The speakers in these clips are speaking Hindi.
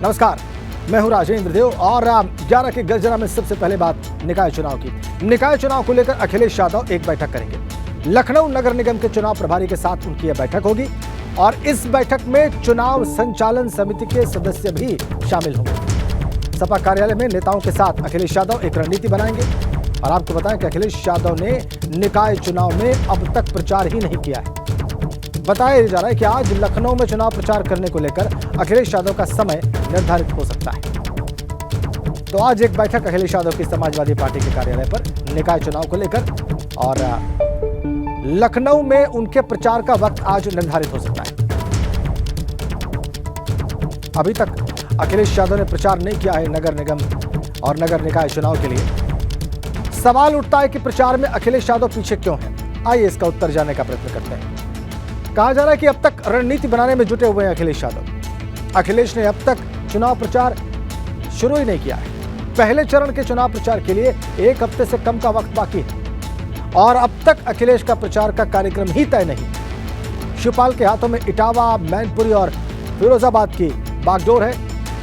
नमस्कार, मैं हूं राजेंद्र देव और 11 की गर्जना में सबसे पहले बात निकाय चुनाव की। निकाय चुनाव को लेकर अखिलेश यादव एक बैठक करेंगे। लखनऊ नगर निगम के चुनाव प्रभारी के साथ उनकी यह बैठक होगी और इस बैठक में चुनाव संचालन समिति के सदस्य भी शामिल होंगे। सपा कार्यालय में नेताओं के साथ अखिलेश यादव एक रणनीति बनाएंगे और आपको बताएं कि अखिलेश यादव ने निकाय चुनाव में अब तक प्रचार ही नहीं किया है। बताया जा रहा है कि आज लखनऊ में चुनाव प्रचार करने को लेकर अखिलेश यादव का समय निर्धारित हो सकता है। तो आज एक बैठक अखिलेश यादव की समाजवादी पार्टी के कार्यालय पर निकाय चुनाव को लेकर और लखनऊ में उनके प्रचार का वक्त आज निर्धारित हो सकता है। अभी तक अखिलेश यादव ने प्रचार नहीं किया है नगर निगम और नगर निकाय चुनाव के लिए। सवाल उठता है कि प्रचार में अखिलेश यादव पीछे क्यों है। आइए इसका उत्तर जानने का प्रयत्न करते हैं। कहा जा रहा है कि अब तक रणनीति बनाने में जुटे हुए हैं अखिलेश यादव। अखिलेश ने अब तक चुनाव प्रचार शुरू ही नहीं किया है। पहले चरण के चुनाव प्रचार के लिए एक हफ्ते से कम का वक्त बाकी है और अब तक अखिलेश का प्रचार का कार्यक्रम ही तय नहीं। शिवपाल के हाथों में इटावा, मैनपुरी और फिरोजाबाद की बागडोर है।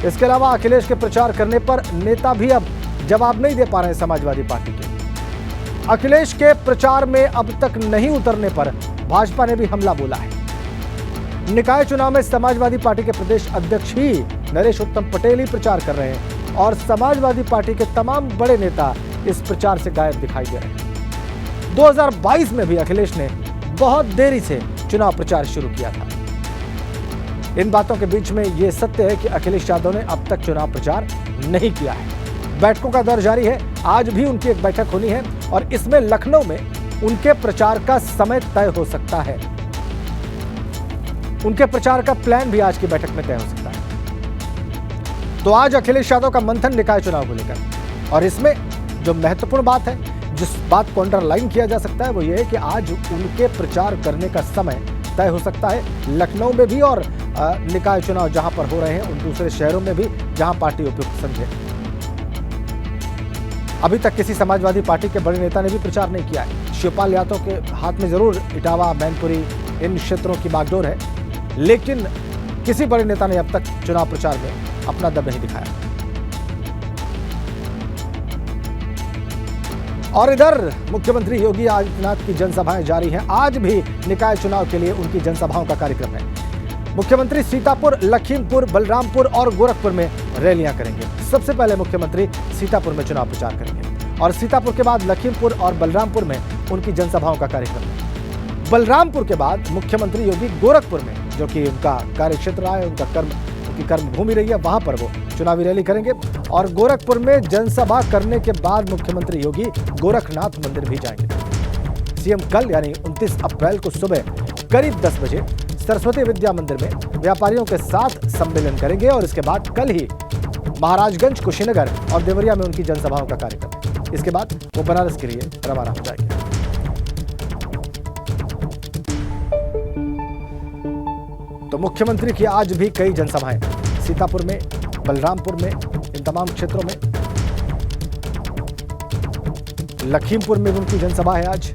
इसके अलावा अखिलेश के प्रचार करने पर नेता भी अब जवाब नहीं दे पा रहे हैं समाजवादी पार्टी के। अखिलेश के प्रचार में अब तक नहीं उतरने पर भाजपा ने भी हमला बोला है। निकाय चुनाव में समाजवादी पार्टी के प्रदेश अध्यक्ष ही नरेश उत्तम पटेल ही प्रचार कर रहे हैं और समाजवादी पार्टी के तमाम बड़े नेता इस प्रचार से गायब दिखाई दे रहे हैं। 2022 में भी अखिलेश ने बहुत देरी से चुनाव प्रचार शुरू किया था। इन बातों के बीच में यह सत्य है कि अखिलेश यादव ने अब तक चुनाव प्रचार नहीं किया है। बैठकों का दौर जारी है। आज भी उनकी एक बैठक होनी है और इसमें लखनऊ में उनके प्रचार का समय तय हो सकता है। उनके प्रचार का प्लान भी आज की बैठक में तय हो सकता है। तो आज अखिलेश यादव का मंथन निकाय चुनाव को लेकर और इसमें जो महत्वपूर्ण बात है, जिस बात को अंडरलाइन किया जा सकता है, वो ये है कि आज उनके प्रचार करने का समय तय हो सकता है लखनऊ में भी और निकाय चुनाव जहां पर हो रहे हैं उन दूसरे शहरों में भी जहां पार्टी उपयुक्त समझे। अभी तक किसी समाजवादी पार्टी के बड़े नेता ने भी प्रचार नहीं किया है। शिवपाल यादव के हाथ में जरूर इटावा, मैनपुरी इन क्षेत्रों की बागडोर है, लेकिन किसी बड़े नेता ने अब तक चुनाव प्रचार में अपना दम नहीं दिखाया। और इधर मुख्यमंत्री योगी आदित्यनाथ की जनसभाएं जारी हैं। आज भी निकाय चुनाव के लिए उनकी जनसभाओं का कार्यक्रम है। मुख्यमंत्री सीतापुर, लखीमपुर, बलरामपुर और गोरखपुर में रैलियां करेंगे। सबसे पहले मुख्यमंत्री सीतापुर में चुनाव प्रचार करेंगे और सीतापुर के बाद लखीमपुर और बलरामपुर में उनकी जनसभाओं का कार्यक्रम है। बलरामपुर के बाद मुख्यमंत्री योगी गोरखपुर में, जो कि उनका कार्यक्षेत्र रहा है, उनकी कर्मभूमि रही है, वहां पर वो चुनावी रैली करेंगे और गोरखपुर में जनसभा करने के बाद मुख्यमंत्री योगी गोरखनाथ मंदिर भी जाएंगे। सीएम कल यानी 29 अप्रैल को सुबह करीब 10 बजे सरस्वती विद्या मंदिर में व्यापारियों के साथ सम्मेलन करेंगे और इसके बाद कल ही महाराजगंज, कुशीनगर और देवरिया में उनकी जनसभाओं का कार्यक्रम है। इसके बाद वो बनारस के लिए रवाना हो जाएंगे। तो मुख्यमंत्री की आज भी कई जनसभाएं सीतापुर में, बलरामपुर में, इन तमाम क्षेत्रों में। लखीमपुर में उनकी जनसभा है। आज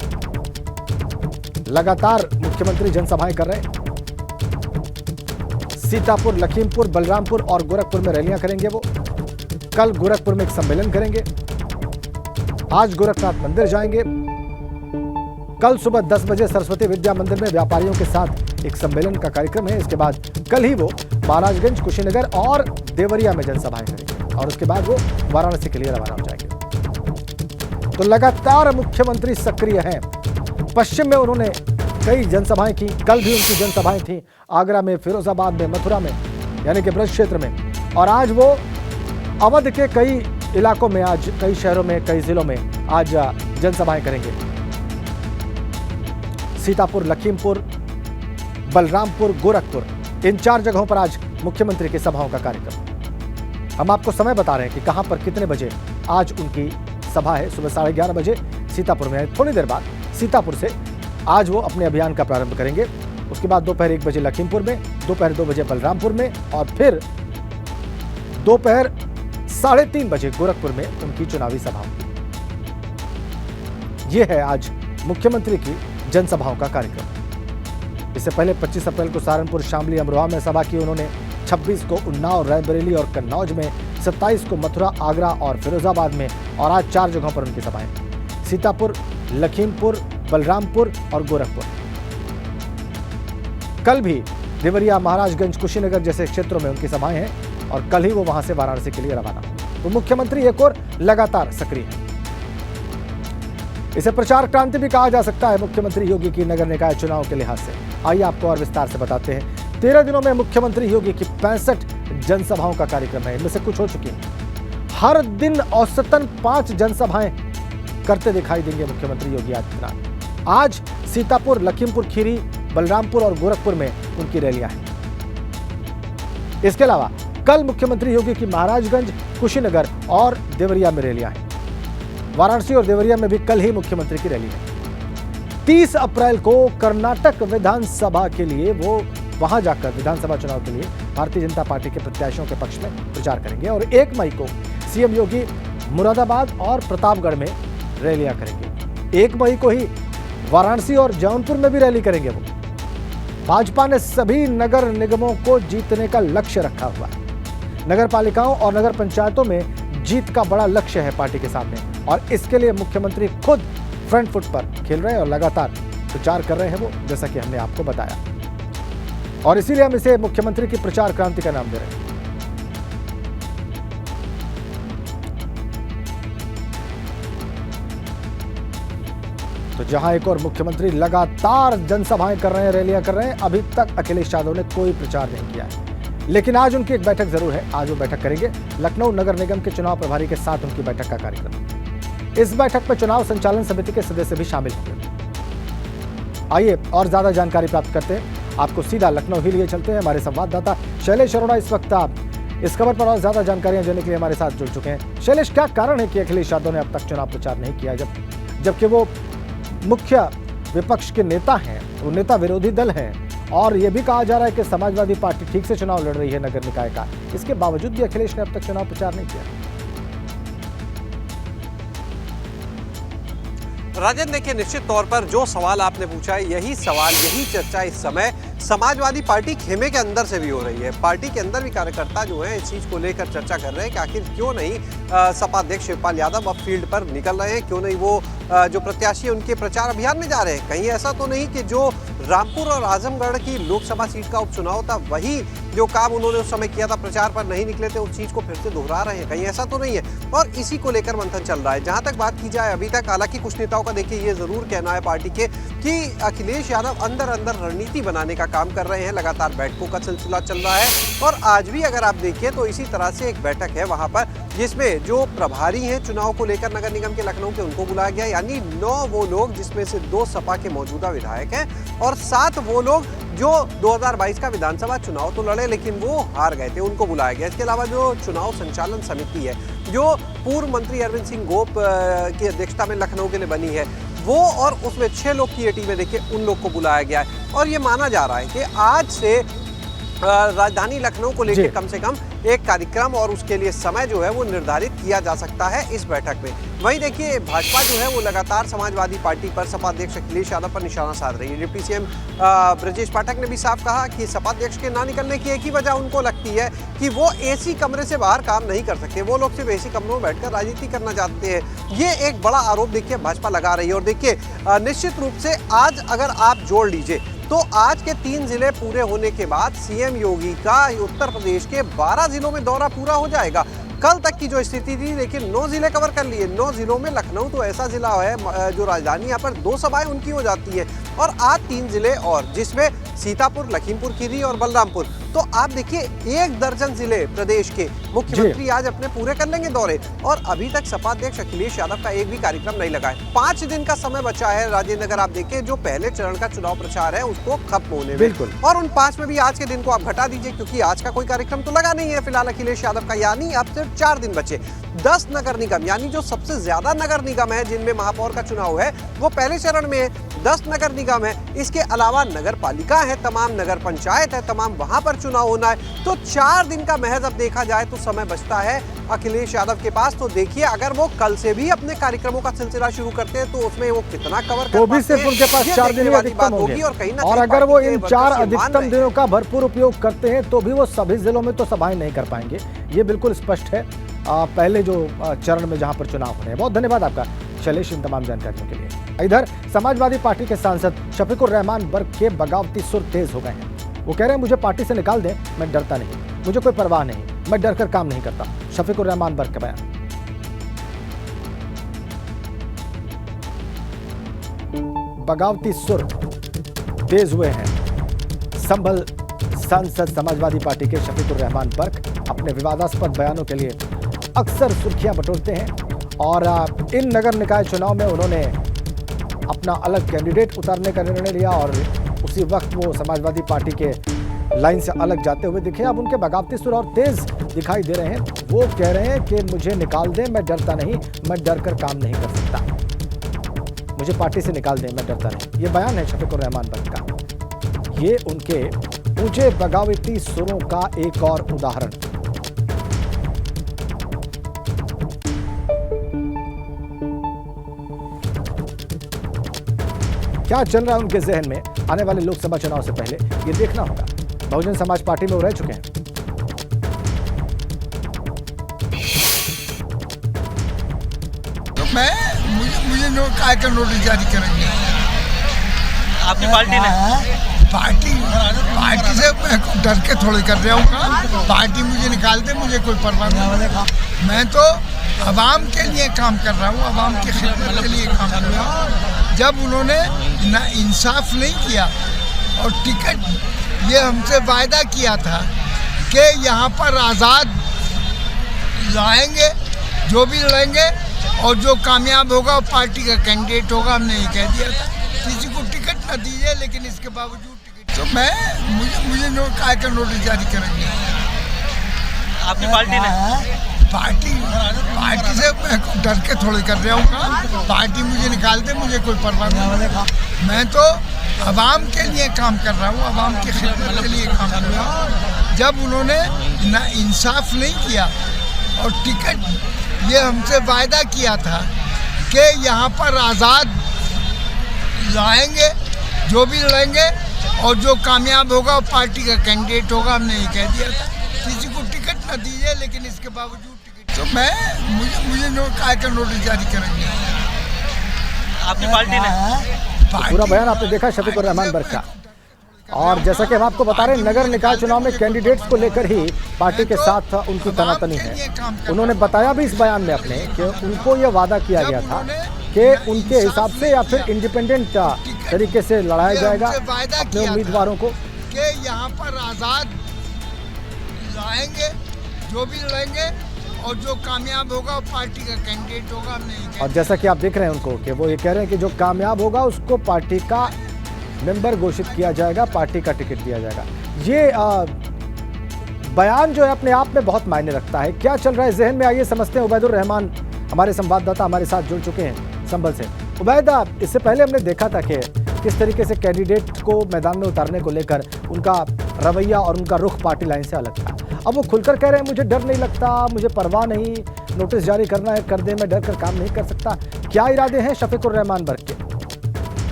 लगातार मुख्यमंत्री जनसभाएं कर रहे हैं। सीतापुर, लखीमपुर, बलरामपुर और गोरखपुर में रैलियां करेंगे वो। कल गोरखपुर में एक सम्मेलन करेंगे। आज गोरखनाथ मंदिर जाएंगे। कल सुबह 10 बजे सरस्वती विद्या मंदिर में व्यापारियों के साथ एक सम्मेलन का कार्यक्रम है। इसके बाद कल ही वो महाराजगंज, कुशीनगर और देवरिया में जनसभाएं करेंगे और उसके बाद वो वाराणसी के लिए रवाना हो जाएंगे। तो लगातार मुख्यमंत्री सक्रिय हैं। पश्चिम में उन्होंने कई जनसभाएं की। कल भी उनकी जनसभाएं थी आगरा में, फिरोजाबाद में, मथुरा में यानी कि ब्रज क्षेत्र में। और आज वो अवध के कई इलाकों में, आज कई शहरों में, कई जिलों में आज जनसभाएं करेंगे। सीतापुर, लखीमपुर, बलरामपुर, गोरखपुर, इन 4 जगहों पर आज मुख्यमंत्री की सभाओं का कार्यक्रम। हम आपको समय बता रहे हैं कि कहां पर कितने बजे आज उनकी सभा है। सुबह 11:30 बजे सीतापुर में है। थोड़ी देर बाद सीतापुर से आज वो अपने अभियान का प्रारंभ करेंगे। उसके बाद दोपहर 1 बजे लखीमपुर में, दोपहर 2 बजे बलरामपुर में और फिर दोपहर 3:30 बजे गोरखपुर में उनकी चुनावी सभा होगी। ये है आज मुख्यमंत्री की जनसभाओं का कार्यक्रम। इससे पहले 25 अप्रैल को सहारनपुर, शामली, अमरोहा में सभा की उन्होंने। 26 को उन्नाव, रायबरेली और कन्नौज में, 27 को मथुरा, आगरा और फिरोजाबाद में और आज 4 जगहों पर उनकी सभाएं, सीतापुर, लखीमपुर, बलरामपुर और गोरखपुर। कल भी देवरिया, महाराजगंज, कुशीनगर जैसे क्षेत्रों में उनकी सभाएं हैं और कल ही वो वहां से वाराणसी के लिए रवाना। तो मुख्यमंत्री एक और लगातार सक्रिय है। इसे प्रचार क्रांति भी कहा जा सकता है मुख्यमंत्री योगी की नगर निकाय चुनाव के लिहाज से। आइए आपको और विस्तार से बताते हैं। 13 दिनों में मुख्यमंत्री योगी की 65 जनसभाओं का कार्यक्रम है। इनमें से कुछ हो चुकी हैं। हर दिन औसतन 5 जनसभाएं करते दिखाई देंगे मुख्यमंत्री योगी आदित्यनाथ। आज सीतापुर, लखीमपुर खीरी, बलरामपुर और गोरखपुर में उनकी रैलियां हैं। इसके अलावा कल मुख्यमंत्री योगी की महाराजगंज, कुशीनगर और देवरिया में रैलियां हैं। वाराणसी और देवरिया में भी कल ही मुख्यमंत्री की रैली है। 30 अप्रैल को कर्नाटक विधानसभा के लिए वो वहां जाकर विधानसभा चुनाव के लिए भारतीय जनता पार्टी के प्रत्याशियों के पक्ष में प्रचार करेंगे और 1 मई को सीएम योगी मुरादाबाद और प्रतापगढ़ में रैलियां करेंगे। 1 मई को ही वाराणसी और जौनपुर में भी रैली करेंगे वो। भाजपा ने सभी नगर निगमों को जीतने का लक्ष्य रखा हुआ है। नगर पालिकाओं और नगर पंचायतों में जीत का बड़ा लक्ष्य है पार्टी के सामने और इसके लिए मुख्यमंत्री खुद फ्रंट फुट पर खेल रहे हैं और लगातार प्रचार कर रहे हैं वो, जैसा कि हमने आपको बताया। और इसीलिए हम इसे मुख्यमंत्री की प्रचार क्रांति का नाम दे रहे हैं। तो जहां एक और मुख्यमंत्री लगातार जनसभाएं कर रहे हैं, रैलियां कर रहे हैं, अभी तक अखिलेश यादव ने कोई प्रचार नहीं किया है। लेकिन आज उनकी एक बैठक जरूर है। आज वो बैठक करेंगे। लखनऊ नगर निगम के चुनाव प्रभारी के साथ उनकी बैठक का कार्यक्रम। इस बैठक में चुनाव संचालन समिति के सदस्य भी शामिल होंगे। आइए और ज्यादा जानकारी प्राप्त करते हैं। आपको सीधा लखनऊ ही लिए चलते हैं। हमारे संवाददाता शैलेश अरोड़ा इस वक्त इस खबर पर और ज्यादा जानकारियां देने के लिए हमारे साथ जुड़ चुके हैं। शैलेश, क्या कारण है कि अखिलेश यादव ने अब तक चुनाव प्रचार नहीं किया, जबकि वो मुख्य विपक्ष के नेता हैं, वो नेता विरोधी दल हैं और ये भी कहा जा रहा है कि समाजवादी पार्टी ठीक से चुनाव लड़ रही है नगर निकाय का। इसके बावजूद भी अखिलेश ने अब तक चुनाव प्रचार नहीं किया। राजन, देखिए, निश्चित तौर पर जो सवाल आपने पूछा है, यही सवाल, यही चर्चा इस समय समाजवादी पार्टी खेमे के अंदर से भी हो रही है। पार्टी के अंदर भी कार्यकर्ता जो है इस चीज को लेकर चर्चा कर रहे हैं कि आखिर क्यों नहीं सपा अध्यक्ष शिवपाल यादव अब फील्ड पर निकल रहे हैं, क्यों नहीं वो जो प्रत्याशी है उनके प्रचार अभियान में जा रहे हैं। कहीं ऐसा तो नहीं कि जो रामपुर और आजमगढ़ की लोकसभा सीट का उपचुनाव था, वही जो काम उन्होंने उस समय किया था, प्रचार पर नहीं निकले थे, उस चीज को फिर से दोहरा रहे हैं। कहीं ऐसा तो नहीं है और इसी को लेकर मंथन चल रहा है। जहां तक बात की जाए अभी तक, हालांकि कुछ नेताओं का देखिए ये जरूर कहना है पार्टी के कि अखिलेश यादव अंदर अंदर रणनीति बनाने का काम कर रहे हैं। लगातार बैठकों का सिलसिला चल रहा है और आज भी अगर आप देखिए तो इसी तरह से एक बैठक है वहां पर, जिसमें जो प्रभारी हैं चुनाव को लेकर नगर निगम के लखनऊ के, उनको बुलाया गया। यानी 9 वो लोग, जिसमें से 2 सपा के मौजूदा विधायक हैं और 7 वो लोग जो 2022 का विधानसभा चुनाव तो लड़े लेकिन वो हार गए थे, उनको बुलाया गया। इसके अलावा जो चुनाव संचालन समिति है, जो पूर्व मंत्री अरविंद सिंह गोप की अध्यक्षता में लखनऊ के लिए बनी है, वो और उसमें 6 लोग की ये टीम है, देखिए उन लोग को बुलाया गया है। और ये माना जा रहा है कि आज से राजधानी लखनऊ को लेकर कम से कम एक कार्यक्रम और उसके लिए समय जो है वो निर्धारित किया जा सकता है इस बैठक में। वहीं देखिए, भाजपा जो है वो लगातार समाजवादी पार्टी पर, सपा अध्यक्ष अखिलेश यादव पर निशाना साध रही है। डिप्टी सीएम ब्रजेश पाठक ने भी साफ कहा कि सपा अध्यक्ष के ना निकलने की एक ही वजह उनको लगती है कि वो एसी कमरे से बाहर काम नहीं कर सकते, वो लोग सिर्फ एसी कमरों में बैठकर राजनीति करना चाहते हैं। ये एक बड़ा आरोप देखिए भाजपा लगा रही है। और देखिए, निश्चित रूप से आज अगर आप जोड़ लीजिए तो आज के 3 जिले पूरे होने के बाद सीएम योगी का उत्तर प्रदेश के 12 जिलों में दौरा पूरा हो जाएगा। कल तक की जो स्थिति थी, लेकिन 9 जिले कवर कर लिए। 9 जिलों में लखनऊ तो ऐसा जिला है जो राजधानी, यहाँ पर 2 सभाएं उनकी हो जाती है और आज 3 जिले और, जिसमें सीतापुर, लखीमपुर खीरी और बलरामपुर। तो आप देखिए 1 दर्जन जिले प्रदेश के मुख्यमंत्री आज अपने पूरे कर लेंगे दौरे और अभी तक सपा अध्यक्ष अखिलेश यादव का एक भी कार्यक्रम नहीं लगा है। 5 दिन का समय बचा है राजेंद्र, अगर आप देखें जो पहले चरण का चुनाव प्रचार है उसको खत्म होने में, और उन 5 में भी आज के दिन को आप घटा दीजिए क्योंकि आज का कोई कार्यक्रम तो लगा नहीं है फिलहाल अखिलेश यादव का। यानी अब सिर्फ 4 दिन बचे। 10 नगर निगम, यानी जो सबसे ज्यादा नगर निगम है जिनमें महापौर का चुनाव है, वो पहले चरण में 10 नगर निगम है, इसके अलावा नगर पालिका है, तमाम नगर पंचायत है, तमाम वहां पर चुनाव होना है। तो 4 दिन का महज अब देखा जाए तो समय बचता है अखिलेश यादव के पास। तो देखिए, अगर वो कल से भी अपने कार्यक्रमों का सिलसिला शुरू करते हैं तो उसमें वो कितना कवर कर तो भी पाते सिर्फ हैं, उनके पास ये 4 देखने दिन वाली अधिकतम बात होंगे। होगी। और कहीं ना और कहीं अगर वो पार्टी के इन वर्कर्स 4 ये मान अधिकतम रहे हैं। दिनों का भरपूर उपयोग करते हैं तो भी वो सभी जिलों में तो सभाएं नहीं कर पाएंगे, ये बिल्कुल स्पष्ट है। पहले जो चरण में जहां पर चुनाव होने हैं। बहुत धन्यवाद आपका शैलेश इन तमाम जानकारियों के लिए। इधर समाजवादी पार्टी के सांसद शफीकुर रहमान बर्क के बगावती सुर तेज हो गए हैं। वो कह रहे हैं मुझे पार्टी से निकाल दें, मैं डरता नहीं, मुझे कोई परवाह नहीं, मैं डर कर काम नहीं करता। शफीकुर रहमान बर्क का बयान। बगावती सुर तेज हुए हैं। संभल सांसद समाजवादी पार्टी के शफीकुर रहमान बर्क अपने विवादास्पद बयानों के लिए अक्सर सुर्खियां बटोरते हैं और इन नगर निकाय चुनाव में उन्होंने अपना अलग कैंडिडेट उतारने का निर्णय लिया और उसी वक्त वो समाजवादी पार्टी के लाइन से अलग जाते हुए दिखे। अब उनके बगावती सुर और तेज दिखाई दे रहे हैं। वो कह रहे हैं कि मुझे निकाल दें, मैं डरता नहीं, मैं डर कर काम नहीं कर सकता, मुझे पार्टी से निकाल दें, मैं डरता नहीं। ये बयान है शफीकुर रहमान बर्क का। ये उनके ऊंचे बगावती सुरों का एक और उदाहरण। क्या चल रहा है उनके जहन में आने वाले लोकसभा चुनाव से पहले, ये देखना होगा। बहुजन समाज पार्टी में वो रह चुके हैं। तो मुझे काय का नोटिस जारी करेंगे आपकी पार्टी ने? पार्टी से मैं डर के थोड़े कर रहा हूँ। पार्टी मुझे निकाल दे, मुझे कोई परवाह नहीं। मैं तो आवाम के लिए काम कर रहा हूँ, आवाम की खिदमत के लिए काम कर रहा हूँ। जब उन्होंने ना इंसाफ नहीं किया और टिकट ये हमसे वायदा किया था कि यहाँ पर आज़ाद लाएंगे, जो भी लड़ेंगे और जो कामयाब होगा वो पार्टी का कैंडिडेट होगा, हमने ये कह दिया था। किसी को टिकट न दीजिए, लेकिन इसके बावजूद टिकट तो मुझे काय का नोटिस जारी करेंगे आपकी पार्टी ने? पार्टी से मैं डर के थोड़े कर रहा हूँ। पार्टी मुझे निकाल दे, मुझे कोई परवाह नहीं। मैं तो आवाम के लिए काम कर रहा हूँ, आवाम की खिदमत के लिए काम कर रहा हूँ। जब उन्होंने ना इंसाफ नहीं किया और टिकट ये हमसे वायदा किया था कि यहाँ पर आज़ाद लाएंगे, जो भी लड़ेंगे और जो कामयाब होगा वो पार्टी का कैंडिडेट होगा, हमने ये कह दिया था। किसी को टिकट न दीजिए, लेकिन इसके बावजूद टिकट तो मुझे काय का नोटिस जारी करेंगे आपकी पार्टी ने? पूरा बयान आपने देखा शफीकुर रहमान बर्क का। और जैसा कि हम आपको बता रहे हैं, नगर निकाय चुनाव में कैंडिडेट्स को लेकर ही पार्टी के साथ उनकी तनातनी है। उन्होंने बताया भी इस बयान में अपने कि उनको ये वादा किया गया था कि उनके हिसाब से या फिर इंडिपेंडेंट तरीके से लड़ाया जाएगा अपने उम्मीदवारों को। कि यहाँ पर आज़ाद लाएंगे, जो भी लड़ेंगे और जो कामयाब होगा वो पार्टी का कैंडिडेट होगा, हमने। और जैसा कि आप देख रहे हैं उनको कि वो ये कह रहे हैं कि जो कामयाब होगा उसको पार्टी का मेंबर घोषित किया जाएगा, पार्टी का टिकट दिया जाएगा। ये बयान जो है अपने आप में बहुत मायने रखता है। क्या चल रहा है जहन में, आइए समझते हैं। उबैदुर रहमान हमारे संवाददाता हमारे साथ जुड़ चुके हैं संभल से। उबैदा, इससे पहले हमने देखा था कि किस तरीके से कैंडिडेट को मैदान में उतारने को लेकर उनका रवैया और उनका रुख पार्टी लाइन से अलग था। अब वो खुलकर कह रहे हैं मुझे डर नहीं लगता, मुझे परवाह नहीं, नोटिस जारी करना है कर दे, मैं डर कर काम नहीं कर सकता। क्या इरादे हैं शफीकुर रहमान बर्क के?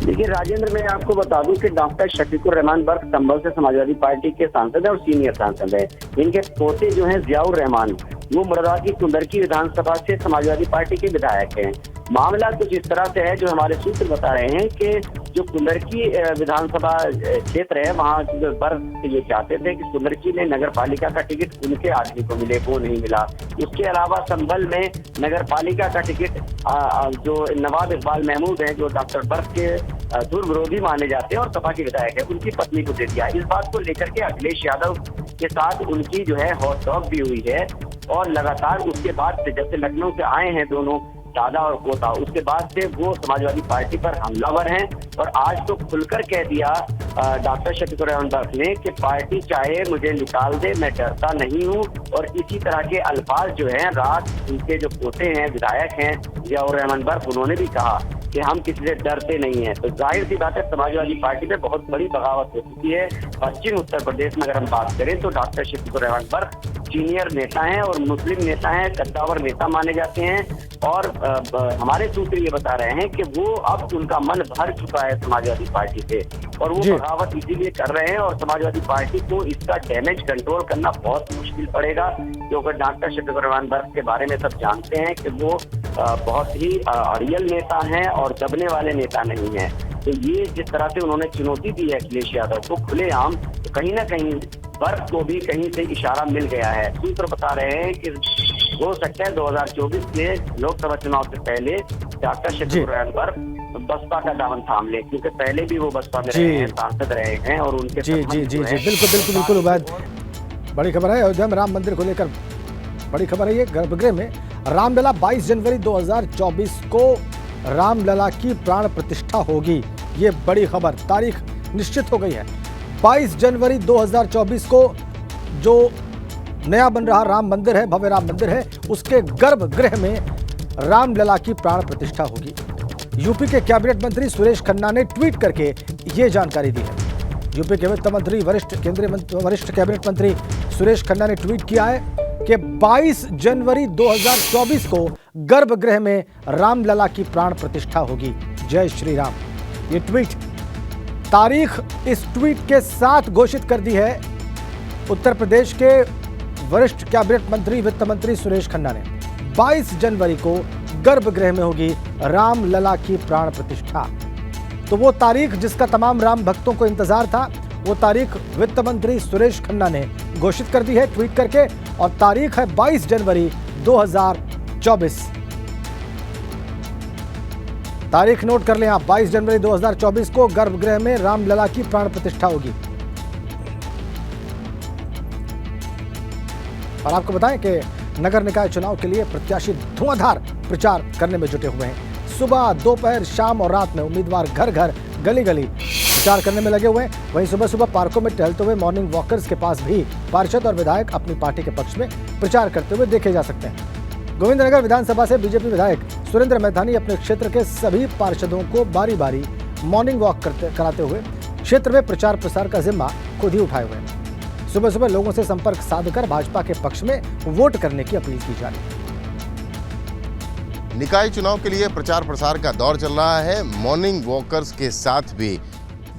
देखिए राजेंद्र, मैं आपको बता दूं कि डॉक्टर शफीकुर रहमान बर्क संभल से समाजवादी पार्टी के सांसद है और सीनियर सांसद है। इनके पोते जो हैं जियाउर रहमान, वो मुरादाबाद की कुंदरकी विधानसभा से समाजवादी पार्टी के विधायक हैं। मामला कुछ इस तरह से है, जो हमारे सूत्र बता रहे हैं कि जो कुंदरकी विधानसभा क्षेत्र है, वहाँ बर्क ये चाहते थे कि कुंदरकी में नगर पालिका का टिकट उनके आदमी को मिले, वो नहीं मिला। उसके अलावा संभल में नगर पालिका का टिकट जो नवाब इकबाल महमूद हैं, जो डॉक्टर बर्क के दूर विरोधी माने जाते हैं और सपा के विधायक है, उनकी पत्नी को दे दिया। इस बात को लेकर के अखिलेश यादव के साथ उनकी जो है हॉट टॉक भी हुई है और लगातार उसके बाद से जब से लखनऊ से आए हैं दोनों दादा और पोता, उसके बाद से वो समाजवादी पार्टी पर हमलावर हैं। और आज तो खुलकर कह दिया डॉक्टर शफीकुर रहमान बर्क ने कि पार्टी चाहे मुझे निकाल दे, मैं डरता नहीं हूँ। और इसी तरह के अल्फाज जो हैं, रात उनके जो पोते हैं विधायक हैं जियाउर रहमान बर्क, उन्होंने भी कहा कि हम किसी से डरते नहीं है। तो जाहिर सी बात है समाजवादी पार्टी में बहुत बड़ी बगावत हो चुकी है। पश्चिम उत्तर प्रदेश में अगर हम बात करें तो डॉक्टर शफीकुर रहमान बर्क सीनियर नेता हैं और मुस्लिम नेता हैं, कद्दावर नेता माने जाते हैं। और हमारे सूत्र ये बता रहे हैं कि वो अब उनका मन भर चुका है समाजवादी पार्टी से और वो बगावत इसीलिए कर रहे हैं। और समाजवादी पार्टी को इसका डैमेज कंट्रोल करना बहुत मुश्किल पड़ेगा, क्योंकि डॉक्टर शफीकुर रहमान बर्क के बारे में सब जानते हैं कि वो बहुत ही रियल नेता हैं और दबने वाले नेता नहीं हैं। तो ये जिस तरह से उन्होंने चुनौती दी है अखिलेश यादव को खुलेआम, तो कहीं ना कहीं बर्क को भी कहीं से इशारा मिल गया है। सूत्र बता रहे हैं कि हो सकता है 2024 के लोकसभा चुनाव से पहले डॉक्टर शफीकुर रहमान बर्क बसपा का दामन थाम ले, क्योंकि पहले भी वो बसपा में रहे हैं, सांसद रहे हैं और उनके जी बिल्कुल उबैद, बड़ी खबर है। अयोध्या में राम मंदिर को लेकर बड़ी खबर है। ये गर्भगृह में रामलला 22 जनवरी 2024 को रामलला की प्राण प्रतिष्ठा होगी। ये बड़ी खबर, तारीख निश्चित हो गई है। 22 जनवरी 2024 को जो नया बन रहा राम मंदिर है, भव्य राम मंदिर है, उसके गर्भगृह में रामलला की प्राण प्रतिष्ठा होगी। यूपी के कैबिनेट मंत्री सुरेश खन्ना ने ट्वीट करके ये जानकारी दी है। यूपी के वित्त मंत्री वरिष्ठ कैबिनेट मंत्री सुरेश खन्ना ने ट्वीट किया है कि 22 जनवरी 2024 को गर्भगृह में रामलला की प्राण प्रतिष्ठा होगी। जय श्री राम। ये ट्वीट, तारीख इस ट्वीट के साथ घोषित कर दी है उत्तर प्रदेश के वरिष्ठ कैबिनेट मंत्री वित्त मंत्री सुरेश खन्ना ने। 22 जनवरी को गर्भगृह में होगी रामलला की प्राण प्रतिष्ठा। तो वो तारीख जिसका तमाम राम भक्तों को इंतजार था, वो तारीख वित्त मंत्री सुरेश खन्ना ने घोषित कर दी है ट्वीट करके, और तारीख है 22 जनवरी 2024। तारीख नोट कर लें आप, 22 जनवरी 2024 को गर्भगृह में रामलला की प्राण प्रतिष्ठा होगी। और आपको बताएं कि नगर निकाय चुनाव के लिए प्रत्याशी धुआंधार प्रचार करने में जुटे हुए हैं। सुबह, दोपहर, शाम और रात में उम्मीदवार घर घर, गली गली प्रचार करने में लगे हुए हैं। वहीं सुबह सुबह पार्कों में टहलते हुए मॉर्निंग वॉकर्स के पास भी पार्षद और विधायक अपनी पार्टी के पक्ष में प्रचार करते हुए देखे जा सकते हैं। गोविंदनगर विधानसभा से बीजेपी विधायक सुरेंद्र मैथानी अपने क्षेत्र के सभी पार्षदों को बारी बारी मॉर्निंग वॉक कराते हुए क्षेत्र में प्रचार प्रसार का जिम्मा खुद ही उठाए हुए हैं। सुबह सुबह लोगों से संपर्क साधकर भाजपा के पक्ष में वोट करने की अपील की जा रही है। निकाय चुनाव के लिए प्रचार प्रसार का दौर चल रहा है। मॉर्निंग वॉकर्स के साथ भी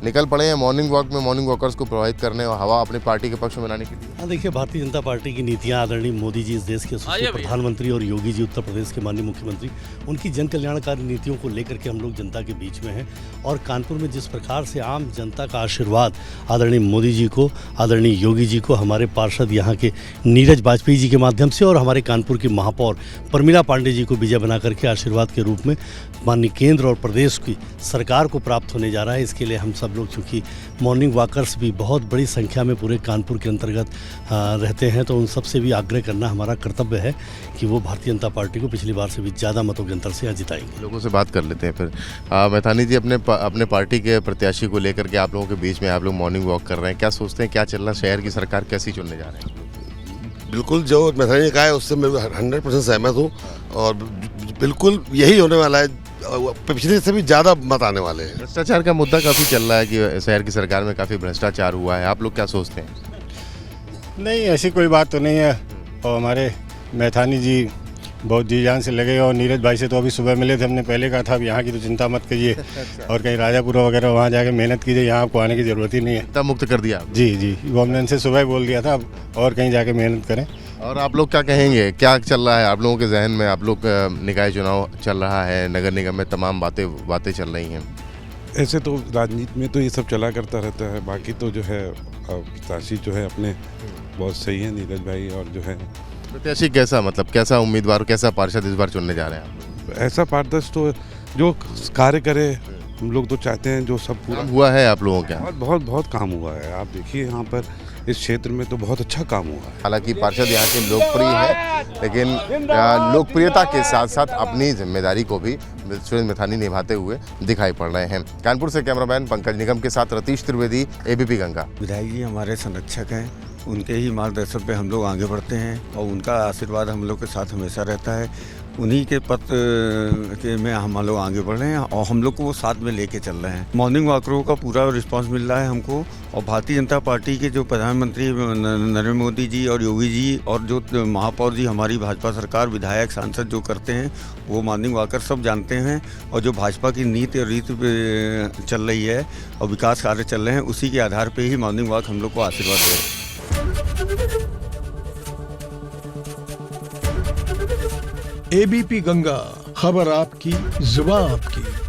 निकल पड़े हैं मॉर्निंग वॉक में, मॉर्निंग वॉकर्स को प्रभावित करने और हवा अपनी पार्टी के पक्ष में बनाने के लिए। हाँ, देखिए, भारतीय जनता पार्टी की नीतियां, आदरणीय मोदी जी इस देश के यशस्वी प्रधानमंत्री और योगी जी उत्तर प्रदेश के माननीय मुख्यमंत्री, उनकी जन कल्याणकारी नीतियों को लेकर के हम लोग जनता के बीच में हैं। और कानपुर में जिस प्रकार से आम जनता का आशीर्वाद आदरणीय मोदी जी को, आदरणीय योगी जी को, हमारे पार्षद यहाँ के नीरज वाजपेयी जी के माध्यम से और हमारे कानपुर की महापौर प्रमिला पांडे जी को विजय बना करके आशीर्वाद के रूप में माननीय केंद्र और प्रदेश की सरकार को प्राप्त होने जा रहा है। इसके लिए हम सब लोग, चूँकि मॉर्निंग वॉकर्स भी बहुत बड़ी संख्या में पूरे कानपुर के अंतर्गत रहते हैं, तो उन सबसे भी आग्रह करना हमारा कर्तव्य है कि वो भारतीय जनता पार्टी को पिछली बार से भी ज़्यादा मतों के अंतर से जिताएंगे। लोगों से बात कर लेते हैं फिर। मैथानी जी, अपने पार्टी के प्रत्याशी को लेकर के आप लोगों के बीच में आप लोग मॉर्निंग वॉक कर रहे हैं, क्या सोचते हैं, क्या चल रहा है, शहर की सरकार कैसी चुनने जा रहे हैं? बिल्कुल, जो मैथानी ने कहा है उससे मैं 100% सहमत हूँ और बिल्कुल यही होने वाला है। पिछले से भी ज़्यादा मत आने वाले हैं। भ्रष्टाचार का मुद्दा काफ़ी चल रहा है कि शहर की सरकार में काफ़ी भ्रष्टाचार हुआ है, आप लोग क्या सोचते हैं? नहीं, ऐसी कोई बात तो नहीं है। और हमारे मैथानी जी बहुत जी जान से लगे, और नीरज भाई से तो अभी सुबह मिले थे, हमने पहले कहा था अब यहाँ की तो चिंता मत करिए और कहीं राजापुरा वगैरह वहाँ जाके मेहनत कीजिए, यहाँ आपको आने की ज़रूरत ही नहीं है। चिंता मुक्त कर दिया? जी, वो हमने इनसे सुबह बोल दिया था, अब और कहीं जाके मेहनत करें। और आप लोग क्या कहेंगे, क्या चल रहा है आप लोगों के जहन में? आप लोग निकाय चुनाव चल रहा है, नगर निगम में तमाम बातें चल रही हैं। ऐसे तो राजनीति में तो ये सब चला करता रहता है, बाकी तो जो है प्रत्याशी जो है अपने बहुत सही है नीरज भाई। और जो है प्रत्याशी कैसा, मतलब कैसा उम्मीदवार, कैसा पार्षद इस बार चुनने जा रहे हैं आप लोग? ऐसा पारदर्शी तो जो कार्य करे, हम लोग तो चाहते हैं जो सब पूरा हुआ है आप लोगों का। बहुत काम हुआ है। आप देखिए यहाँ पर इस क्षेत्र में तो बहुत अच्छा काम हुआ है। हालांकि पार्षद यहाँ के लोकप्रिय है, लेकिन लोकप्रियता के साथ साथ अपनी जिम्मेदारी को भी सुरेंद्र मैथानी निभाते हुए दिखाई पड़ रहे हैं। कानपुर से कैमरामैन पंकज निगम के साथ रतीश त्रिवेदी, ABP गंगा। विधायक जी हमारे संरक्षक हैं, उनके ही मार्गदर्शन पे हम लोग आगे बढ़ते हैं और उनका आशीर्वाद हम लोग के साथ हमेशा रहता है। उन्हीं के पत्र के में हम लोग आगे बढ़ रहे हैं और हम लोग को वो साथ में लेके चल रहे हैं। मॉर्निंग वॉकरों का पूरा रिस्पांस मिल रहा है हमको, और भारतीय जनता पार्टी के जो प्रधानमंत्री नरेंद्र मोदी जी और योगी जी और जो महापौर जी हमारी भाजपा सरकार, विधायक, सांसद जो करते हैं वो मॉर्निंग वॉकर सब जानते हैं, और जो भाजपा की नीति और रीति पे चल रही है और विकास कार्य चल रहे हैं उसी के आधार पे ही मॉर्निंग वॉक हम लोग को आशीर्वाद दे रहे हैं। एबीपी गंगा, खबर आपकी, जुबान आपकी।